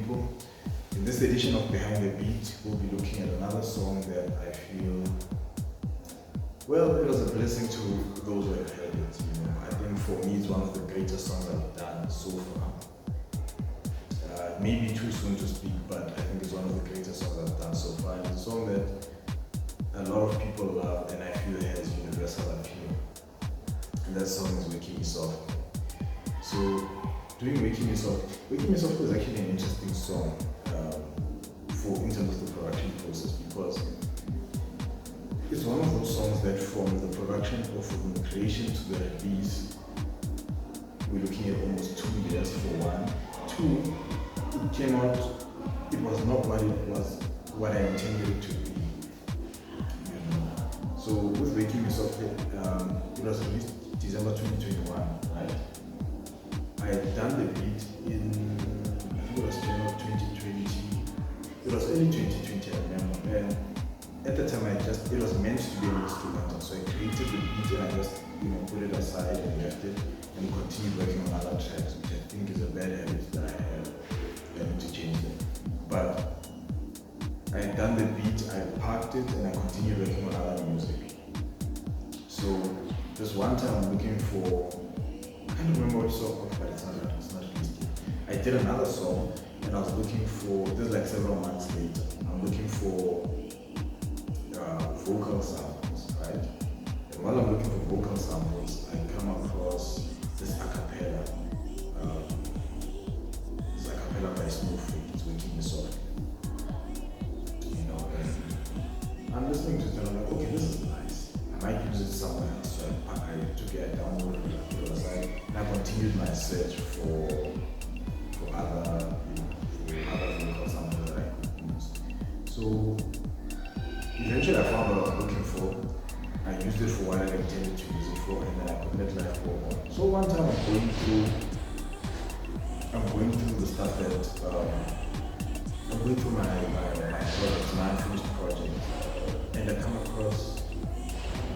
people. In this edition of Behind the Beat, we'll be looking at another song that I feel, well, it was a blessing to those who have heard it. I think for me, it's one of the greatest songs I've done so far. Maybe too soon to speak, but I think it's one of the greatest songs I've done so far. It's a song that a lot of people love, and I feel it has universal appeal. And that song is Waking Me Softly. So, doing Waking Me Softly is actually an interesting song in terms of the production process, because it's one of those songs that from the production or from the creation to the release, we're looking at almost 2 years for one. Two, it came out, it was not what it was, what I intended it to be. So with Waking Me Softly, it was released December 2021, right? I had done the beat in, I think it was January 2020. It was early 2020, I remember. And at the time, it was meant to be an instrumental. So I created the beat and I just, put it aside and left it and continued working on other tracks, which I think is a bad habit that I have. I need to change it. But I had done the beat, I parked it, and I continued working on other music. So this one time I'm looking for, I can't remember what song, but it's not released yet. I did another song, and I was looking for, this is like several months later, I'm looking for vocal samples, right? And while I'm looking for vocal samples, I come across this acapella. This acapella by Snowflake, it's Waking Me Softly. And I'm listening to it and I'm like, okay, this is nice. I might use it somewhere else. So I took it, I downloaded it, put it aside, and I continued my search for other vocal samples that I could use. So eventually I found what I was looking for. I used it for what I intended to use it for, and then I could let life go on. So one time I'm going through the stuff that I'm going through my project, my unfinished project, and I come across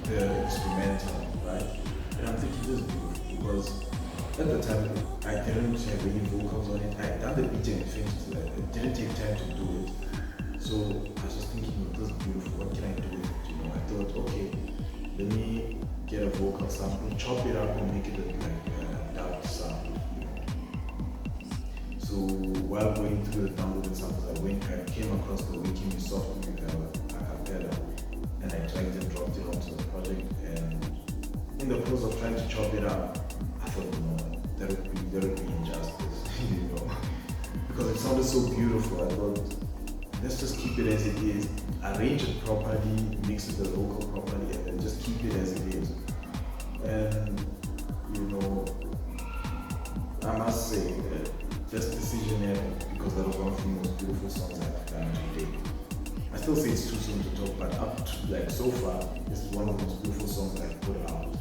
the instrumental, right? And I'm thinking this is beautiful, because at the time I didn't have any vocals on it. I had done the beat and finished it. It didn't take time to do it. So I was just thinking, this is beautiful, what can I do with it? I thought, okay, let me get a vocal sample, chop it up and make it like a dark sample. So while going through the downloaded samples, I came across the Waking Me Softly acapella, and I dragged and dropped it onto the project. And in the process of trying to chop it up, I thought, that would be injustice, because it sounded so beautiful. I thought, let's just keep it as it is, arrange it properly, mix it with the vocal properly, and then just keep it as it is. And I must say that this decision ever, because that was one of the most beautiful songs I've done to date. I still say it's too soon to talk, but up to so far, this is one of the most beautiful songs I've put out.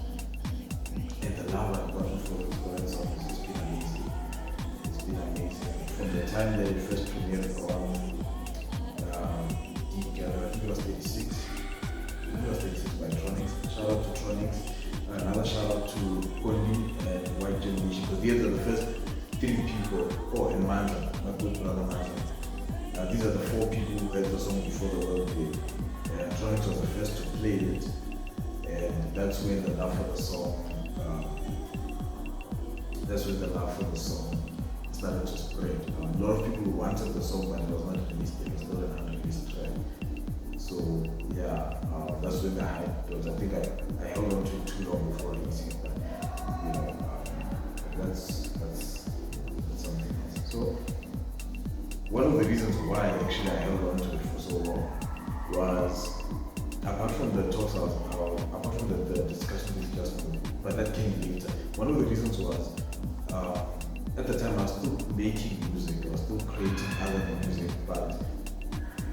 And the love I've gotten for the song has just been amazing. It's been amazing. From the time that it first premiered on Deep Gather, I think it was 36. I think it was 36 by Tronics. Shout out to Tronics. Another shout out to Kondi and White Generation, because these are the first 3 people, and Manda, my good brother Manda. These are the 4 people who heard the song before the world did. And Tronics was the first to play it, and that's when the love for the song, started to spread. A lot of people wanted the song, but it was not released. It was still an unreleased track. So yeah, that's when the hype was. I think I held on to it too long before releasing it, but that's something else. So one of the reasons why actually I held on to it for so long was, apart from the talks apart from the discussion with Justin, but that came later. One of the reasons was, at the time I was still making music, I was still creating other music, but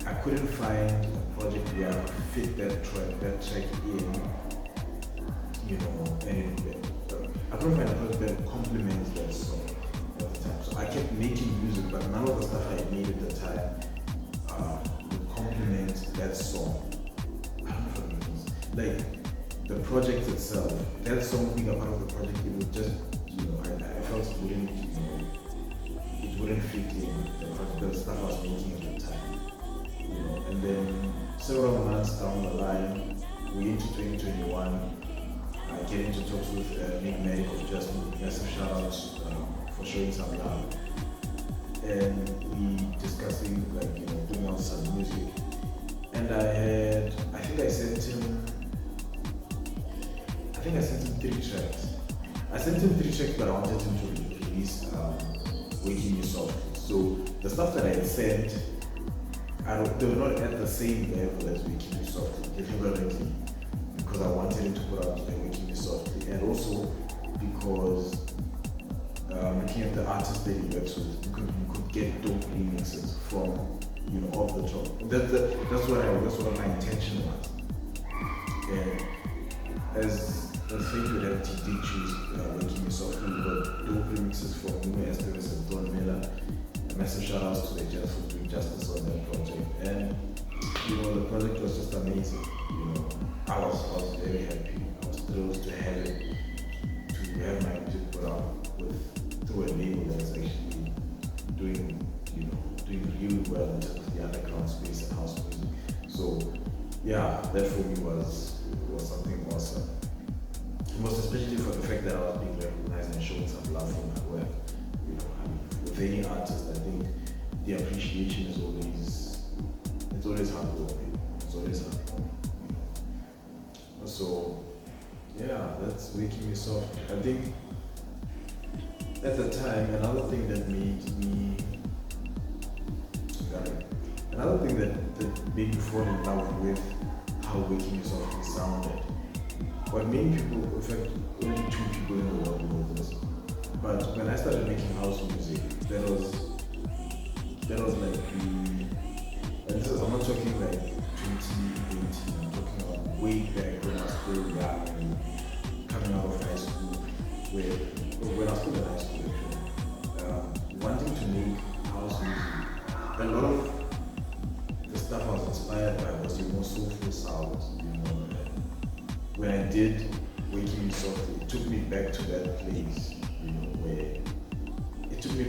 I couldn't find a project where I could fit that track in, and I couldn't find a project that complements that song at the time. So I kept making music, but none of the stuff I made at the time would complement that song. I don't know if it means. Like the project itself, that song being a part of the project, it would just, I felt it wouldn't wouldn't fit in the practical stuff I was making at the time. And then several months down the line, we into 2021. I get into talks with Nick Merrick of Justin. Massive shout outs for showing some love. And we discussing putting out some music. And I think I sent him 3 tracks. I sent him 3 tracks, but I wanted him to release Waking Me Softly. So the stuff that I had sent, they were not at the same level as Waking Me Softly, deliberately, because I wanted him to put out Waking Me Softly, and also because looking at the artists that he works with, you could get dope remixes from off the top. That's what my intention was. And as fate would have, he did choose Waking Me Softly. We got dope remixes from Nuno Esteves and Don Miller. A massive shout outs to the Jazz for doing justice on that project. And the project was just amazing. I was very happy. I was thrilled to have it, to have my music put out through a label that's actually doing really well in terms of the underground space and house music. So yeah, that for me was something awesome. Most especially for the fact that I was being recognized and shown some love for my work. With any artist, I think the appreciation is always heartwarming. It's always heartwarming. So yeah, that's Waking Me Soft. I think at the time, another thing that made me fall in love with how Waking Me Softly sounded. What many people, in fact, only 2 people in the world know this. But when I started making house music, that was like I'm not talking like 2018, I'm talking about way back when I was still young and coming out of high school, when I was still in high school actually, wanting to make house music. A lot of the stuff I was inspired by was more soulful sounds, When I did Waking Me Softly, it took me back to that place,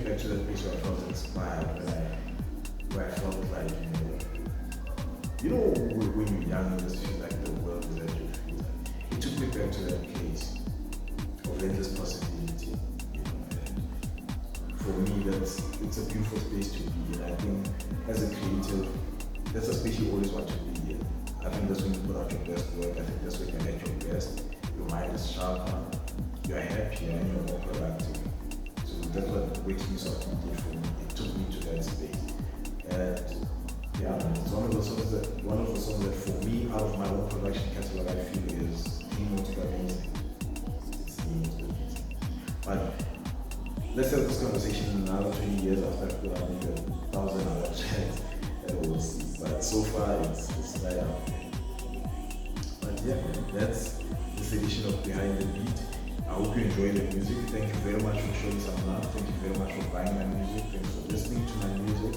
where I felt inspired, where I felt like, when you're young, you just feel like the world is at your feet. It took me back to that place of endless possibility, and for me, it's a beautiful space to be in. I think as a creative, that's a space you always want to be in. I think that's when you put out your best work. I think that's when you're at your best. Your mind is sharper, you're happier, and you're more productive. So that's what Waking Me Softly did for me. It took me to that space. And yeah, it's one of the songs that for me, out of my own production catalog, I feel is the most amazing. It's the most amazing. But let's have this conversation in another 20 years after I've put out maybe 1,000 other tracks, and we'll see. But so far, it's right out there. But yeah, that's this edition of Behind the Beat. I hope you enjoy the music. Thank you very much for showing some love. Thank you very much for buying my music. Thanks for listening to my music.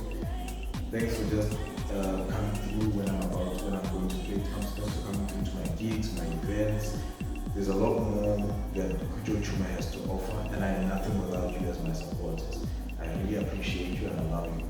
Thanks for just coming through when I'm going to play. Thanks for coming through to my gigs, my events. There's a lot more that Kujo Chuma has to offer, and I am nothing without you as my supporters. I really appreciate you and I love you.